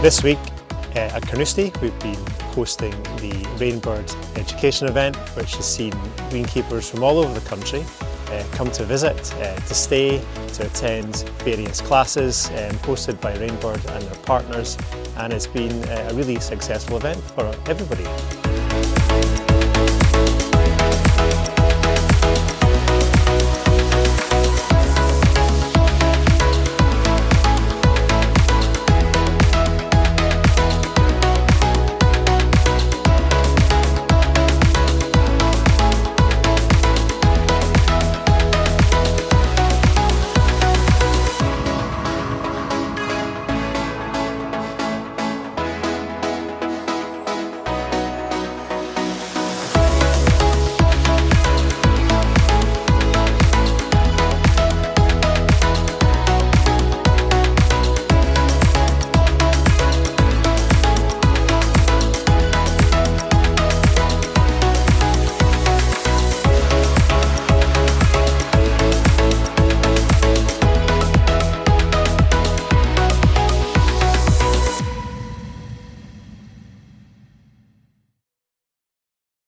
This week at Carnoustie we've been hosting the Rainbird Education event, which has seen greenkeepers from all over the country come to visit, to stay, to attend various classes hosted by Rainbird and their partners, and it's been a really successful event for everybody.